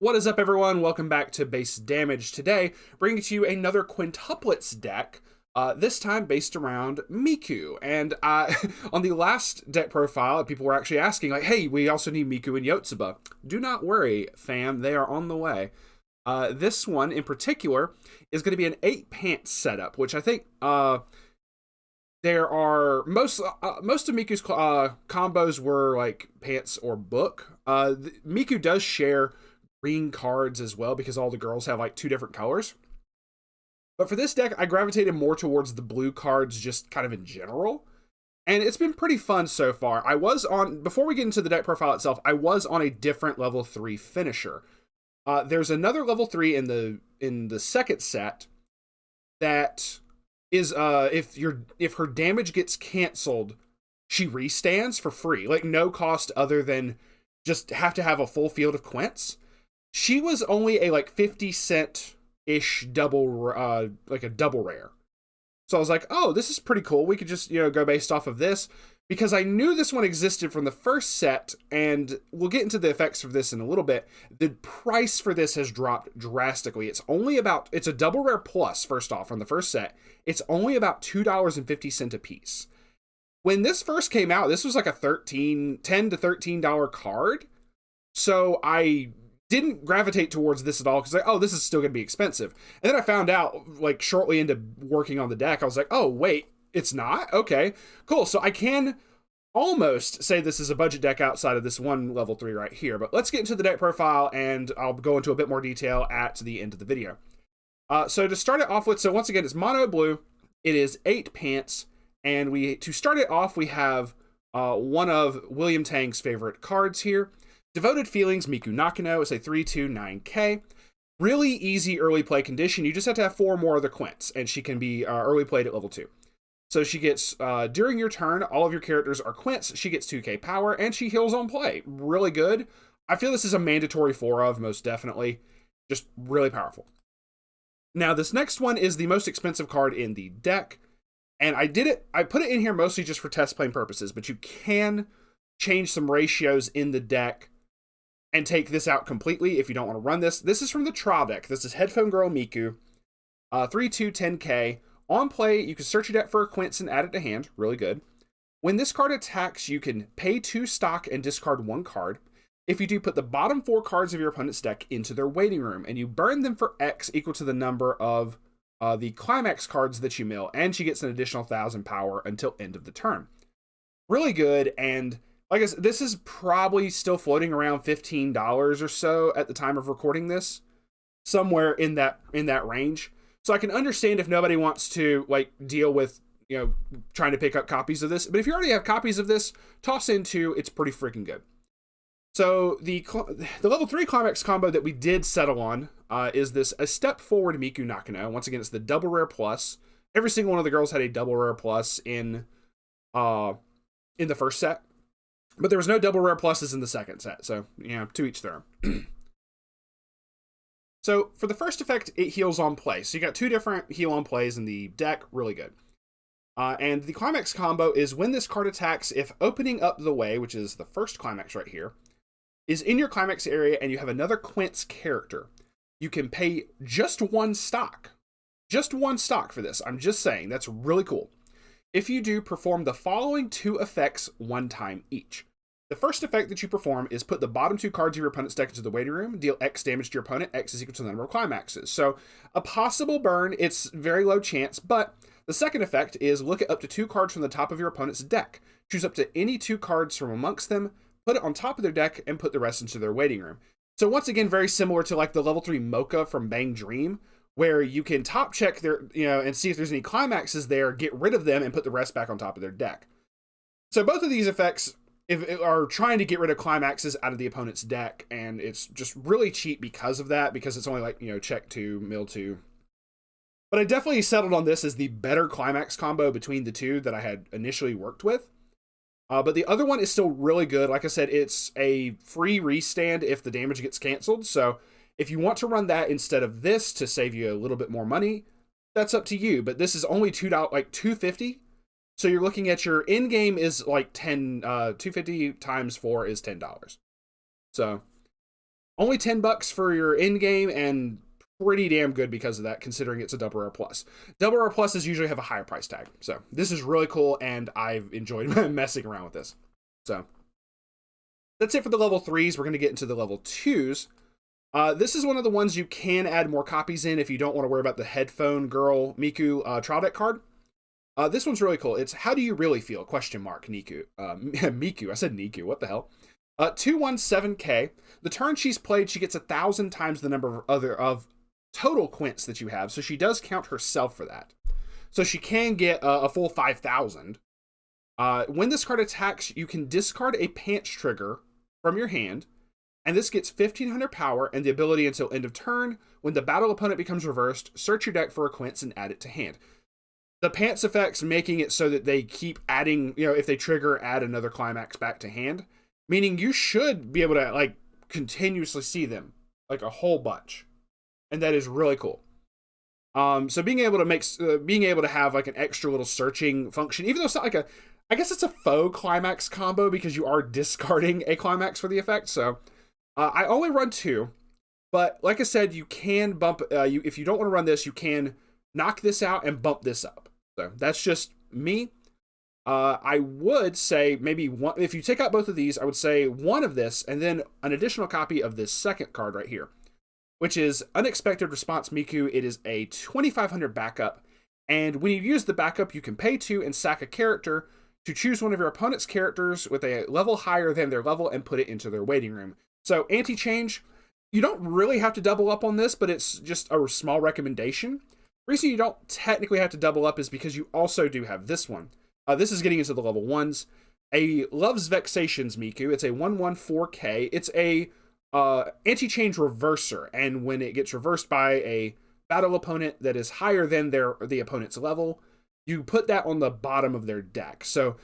What is up, everyone? Welcome back to Base Damage. Today, bringing to you another Quintuplets deck, this time based around Miku. And on the last deck profile, people were actually asking, like, hey, we also need Miku and Yotsuba. Do not worry, fam, they are on the way. This one, in particular, is going to be an 8-pants setup, which I think there are most of Miku's combos were like pants or book. Miku does share green cards as well because all the girls have like two different colors. But for this deck, I gravitated more towards the blue cards just kind of in general. And it's been pretty fun so far. Before we get into the deck profile itself, I was on a different level 3 finisher. There's another level 3 in the second set that is if her damage gets canceled, she restands for free. Like no cost other than just have to have a full field of Quints. She was only a like 50-cent-ish double, like a double rare. So I was like, oh, this is pretty cool. We could just, go based off of this. Because I knew this one existed from the first set, and we'll get into the effects of this in a little bit. The price for this has dropped drastically. It's a double rare plus, first off, from the first set. It's only about $2.50 a piece. When this first came out, this was like a $10 to $13 card. So I didn't gravitate towards this at all because this is still going to be expensive. And then I found out like shortly into working on the deck, I was like, oh wait, it's not? Okay, cool. So I can almost say this is a budget deck outside of this one level 3 right here, but let's get into the deck profile and I'll go into a bit more detail at the end of the video. So to start it off with, so once again, it's mono blue. It is 8 pants. And to start it off, we have one of William Tang's favorite cards here. Devoted Feelings, Miku Nakano. It's a 3/2/9K. Really easy early play condition. You just have to have 4 more of the Quints, and she can be early played at level 2. So she gets, during your turn, all of your characters are Quints. She gets 2k power, and she heals on play. Really good. I feel this is a mandatory 4 of, most definitely. Just really powerful. Now, this next one is the most expensive card in the deck. And I put it in here mostly just for test playing purposes, but you can change some ratios in the deck and take this out completely if you don't want to run this. This is from the trial deck. This is Headphone Girl Miku, 3/2/10K. On play, you can search your deck for a Quints and add it to hand. Really good. When this card attacks, you can pay 2 stock and discard 1 card. If you do, put the bottom 4 cards of your opponent's deck into their waiting room, and you burn them for X equal to the number of the climax cards that you mill, and she gets an additional 1,000 power until end of the turn. Really good, and like I said, this is probably still floating around $15 or so at the time of recording this, somewhere in that range. So I can understand if nobody wants to like deal with trying to pick up copies of this, but if you already have copies of this, toss into. It's pretty freaking good. So the level 3 climax combo that we did settle on is this A Step Forward Miku Nakano. Once again, it's the double rare plus. Every single one of the girls had a double rare plus in the first set. But there was no double rare pluses in the second set, so, to each their own. So, for the first effect, it heals on play. So you got 2 different heal on plays in the deck, really good. And the climax combo is when this card attacks, if Opening Up the Way, which is the first climax right here, is in your climax area and you have another Quints character, you can pay just 1 stock. Just 1 stock for this. I'm just saying, that's really cool. If you do, perform the following 2 effects 1 time each. The first effect that you perform is put the bottom 2 cards of your opponent's deck into the waiting room, deal X damage to your opponent, X is equal to the number of climaxes. So, a possible burn, it's very low chance, but the second effect is look at up to 2 cards from the top of your opponent's deck. Choose up to any 2 cards from amongst them, put it on top of their deck, and put the rest into their waiting room. So once again, very similar to like the level 3 Mocha from Bang Dream, where you can top check their, and see if there's any climaxes there, get rid of them, and put the rest back on top of their deck. So both of these effects are trying to get rid of climaxes out of the opponent's deck, and it's just really cheap because of that, because it's only like, check 2, mill 2. But I definitely settled on this as the better climax combo between the 2 that I had initially worked with. But the other one is still really good. Like I said, it's a free restand if the damage gets canceled, so if you want to run that instead of this to save you a little bit more money, that's up to you. But this is only $2.50. So you're looking at your in-game is like 250 times 4 is $10. So Only $10 for your in game, and pretty damn good because of that, considering it's a double rare plus. Double rare pluses usually have a higher price tag. So this is really cool, and I've enjoyed messing around with this. So that's it for the level 3s. We're going to get into the level 2s. This is one of the ones you can add more copies in if you don't want to worry about the Headphone Girl Miku trial deck card. This one's really cool. It's How Do You Really Feel? Question mark, Niku. Miku. I said Niku. What the hell? 217k. The turn she's played, she gets 1,000 times the number of total quints that you have. So she does count herself for that. So she can get a full 5,000. When this card attacks, you can discard a pants trigger from your hand. And this gets 1,500 power and the ability until end of turn. When the battle opponent becomes reversed, search your deck for a quints and add it to hand. The pants effect's making it so that they keep adding, if they trigger, add another climax back to hand. Meaning you should be able to, like, continuously see them, like, a whole bunch. And that is really cool. So being able to have, like, an extra little searching function, even though it's not like I guess it's a faux climax combo because you are discarding a climax for the effect, so... I only run 2, but like I said, you can bump, if you don't want to run this, you can knock this out and bump this up. So that's just me. I would say maybe one, if you take out both of these, I would say one of this and then an additional copy of this second card right here, which is Unexpected Response Miku. It is a 2,500 backup, and when you use the backup, you can pay 2 and sack a character to choose one of your opponent's characters with a level higher than their level and put it into their waiting room. So, anti-change, you don't really have to double up on this, but it's just a small recommendation. The reason you don't technically have to double up is because you also do have this one. This is getting into the level 1s. A Love's Vexations Miku. It's a 114k. It's a anti-change reverser, and when it gets reversed by a battle opponent that is higher than the opponent's level, you put that on the bottom of their deck. So,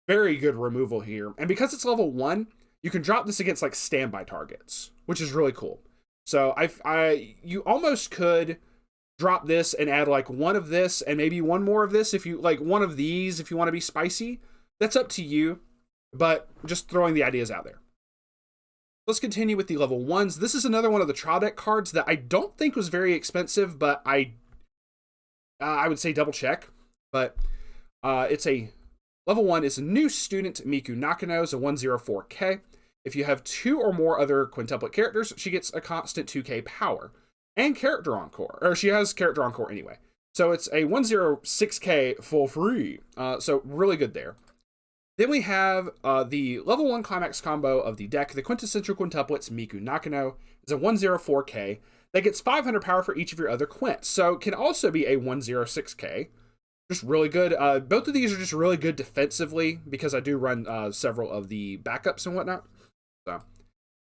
very good removal here. And because it's level 1, you can drop this against, like, standby targets, which is really cool. So you almost could drop this and add, like, one of this and maybe one more of this if you, like, one of these if you want to be spicy. That's up to you, but just throwing the ideas out there. Let's continue with the level 1s. This is another one of the trial deck cards that I don't think was very expensive, but I would say double check. But it's a level 1 is a New Student Miku Nakano, so 104k. If you have 2 or more other quintuplet characters, she gets a constant 2k power. And Character Encore. Or she has Character Encore anyway. So it's a 106k for free. So really good there. Then we have the level 1 climax combo of the deck, the Quintessential Quintuplets Miku Nakano. It's a 104k. That gets 500 power for each of your other quints. So it can also be a 106k. Just really good. Both of these are just really good defensively because I do run several of the backups and whatnot. So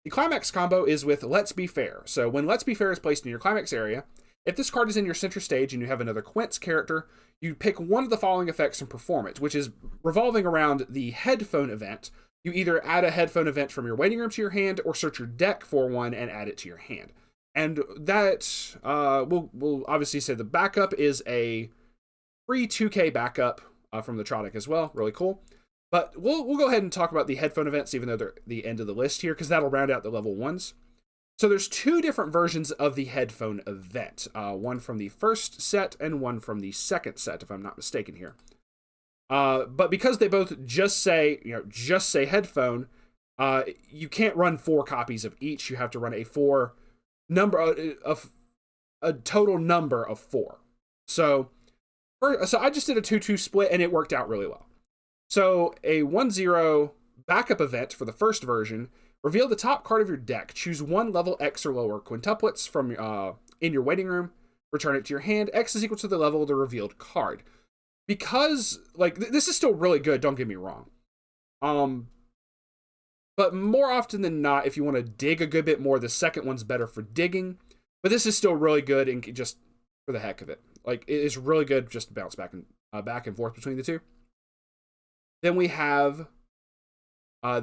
the climax combo is with Let's Be Fair. So when Let's Be Fair is placed in your climax area, if this card is in your center stage and you have another quints character, you pick one of the following effects and perform it, which is revolving around the headphone event. You either add a headphone event from your waiting room to your hand or search your deck for one and add it to your hand. And that, we'll obviously say the backup is a free 2k backup from the trial deck as well. Really cool. But we'll go ahead and talk about the headphone events, even though they're the end of the list here, because that'll round out the level 1s. So there's 2 different versions of the headphone event. One from the first set and one from the second set, if I'm not mistaken here. But because they both just say headphone, you can't run 4 copies of each. You have to run a total number of 4. So I just did a 2-2 split, and it worked out really well. So a 1-0 backup event for the first version, reveal the top card of your deck. Choose one level X or lower quintuplets from in your waiting room. Return it to your hand. X is equal to the level of the revealed card. Because, like, this is still really good, don't get me wrong. But more often than not, if you want to dig a good bit more, the second one's better for digging. But this is still really good and just for the heck of it. Like, it is really good just to bounce back and forth between the two. Then we have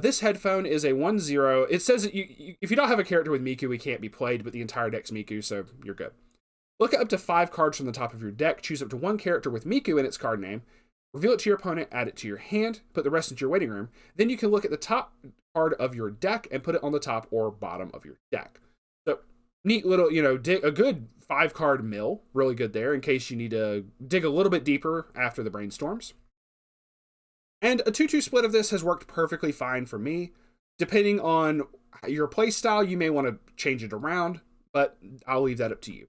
this headphone is a 1-0. It says that if you don't have a character with Miku, it can't be played, but the entire deck's Miku, so you're good. Look at up to 5 cards from the top of your deck. Choose up to 1 character with Miku in its card name. reveal it to your opponent, add it to your hand, put the rest into your waiting room. Then you can look at the top card of your deck and put it on the top or bottom of your deck. So neat little, a good 5-card mill, really good there in case you need to dig a little bit deeper after the brainstorms. And a 2-2 split of this has worked perfectly fine for me. Depending on your play style, you may want to change it around, but I'll leave that up to you.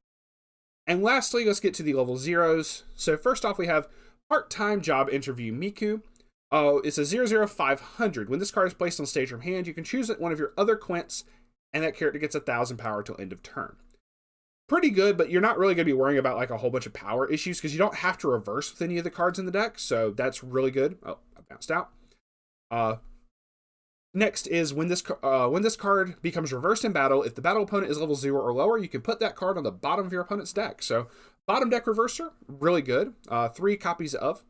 And lastly, let's get to the level 0s. So first off, we have Part-Time Job Interview Miku. It's a 0/500. When this card is placed on stage from hand, you can choose one of your other quints, and that character gets 1,000 power till end of turn. Pretty good, but you're not really going to be worrying about like a whole bunch of power issues because you don't have to reverse with any of the cards in the deck, so that's really good. Oh, I bounced out. Next is when this card becomes reversed in battle, if the battle opponent is level 0 or lower, you can put that card on the bottom of your opponent's deck. So bottom deck reverser, really good. 3 copies of.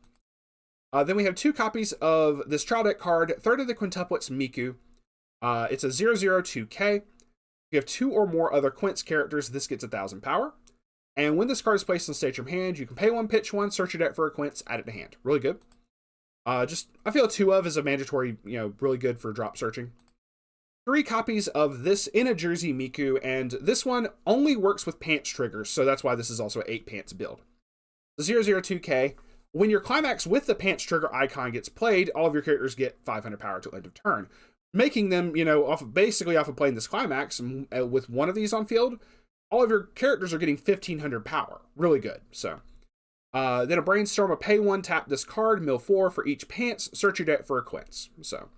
Then we have 2 copies of this trial deck card, third of the Quintuplets Miku. It's a 0/2K. If you have 2 or more other Quints characters, this gets 1,000 power. And when this card is placed on stage from hand, you can pay 1, pitch 1, search your deck for a Quints, add it to hand. Really good. I feel 2 of is a mandatory, really good for drop searching. 3 copies of this in a Jersey Miku, and this one only works with pants triggers, so that's why this is also an 8 pants build. The 0/2K, when your climax with the pants trigger icon gets played, all of your characters get 500 power till end of turn, making them, basically off of playing this climax, with one of these on field, all of your characters are getting 1,500 power. Really good, so. Then a brainstorm, a pay 1, tap this card, mill 4 for each pants, search your deck for a Quints. So,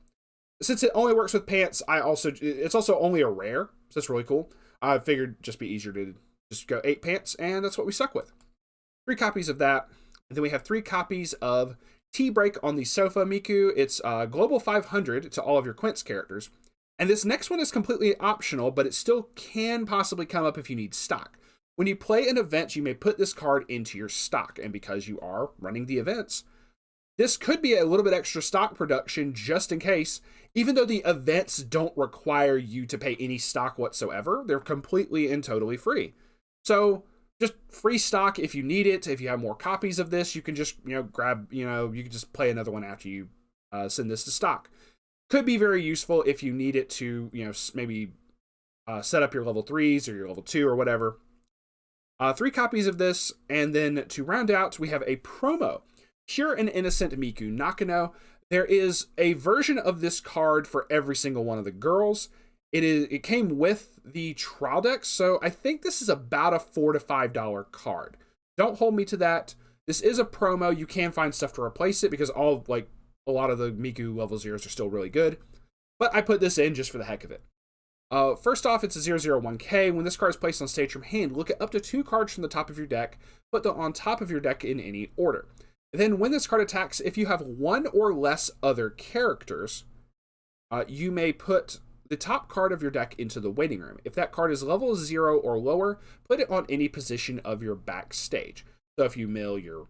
since it only works with pants, it's also only a rare, so that's really cool. I figured it'd just be easier to just go 8 pants, and that's what we stuck with. 3 copies of that. And then we have 3 copies of Tea Break on the Sofa Miku. It's Global 500 to all of your Quints characters. And this next one is completely optional, but it still can possibly come up if you need stock. When you play an event, you may put this card into your stock, and because you are running the events, this could be a little bit extra stock production just in case, even though the events don't require you to pay any stock whatsoever. They're completely and totally free. So just free stock if you need it. If you have more copies of this, you can just, grab, you can just play another one after you send this to stock. Could be very useful if you need it to, maybe set up your level 3s or your level 2 or whatever. 3 copies of this, and then to round out, we have a promo. Pure and Innocent Miku Nakano. There is a version of this card for every single one of the girls. It came with the trial deck, so I think this is about a $4 to $5 card. Don't hold me to that. This is a promo. You can find stuff to replace it because a lot of the Miku level 0s are still really good. But I put this in just for the heck of it. First off, it's a 0/1K. When this card is placed on stage from hand, look at up to 2 cards from the top of your deck, put them on top of your deck in any order. Then when this card attacks, if you have 1 or less other characters, you may put the top card of your deck into the waiting room. If that card is level 0 or lower, put it on any position of your backstage. So if you mill your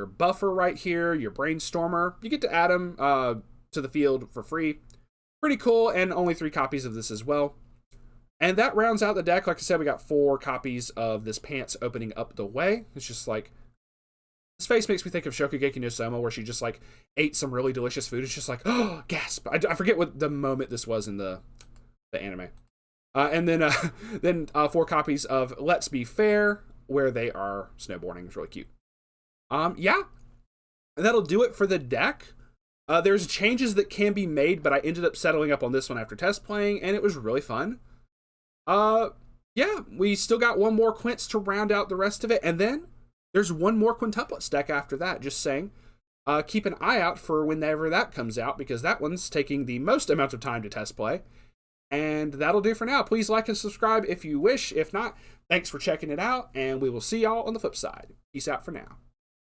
buffer right here, your brainstormer, you get to add them to the field for free. Pretty cool, and only 3 copies of this as well. And that rounds out the deck. Like I said, we got 4 copies of this pants opening up the way. It's just like, this face makes me think of Shokugeki no Soma, where she just ate some really delicious food. It's just like, oh, gasp. I forget what the moment this was in the anime. And then 4 copies of Let's Be Fair, where they are snowboarding. It's really cute. Yeah, that'll do it for the deck. There's changes that can be made, but I ended up settling up on this one after test playing, and it was really fun. Yeah, we still got 1 more Quints to round out the rest of it, and then there's 1 more Quintuplets deck after that, just saying. Keep an eye out for whenever that comes out, because that one's taking the most amount of time to test play. And that'll do for now. Please like and subscribe if you wish. If not, thanks for checking it out, and we will see y'all on the flip side. Peace out for now.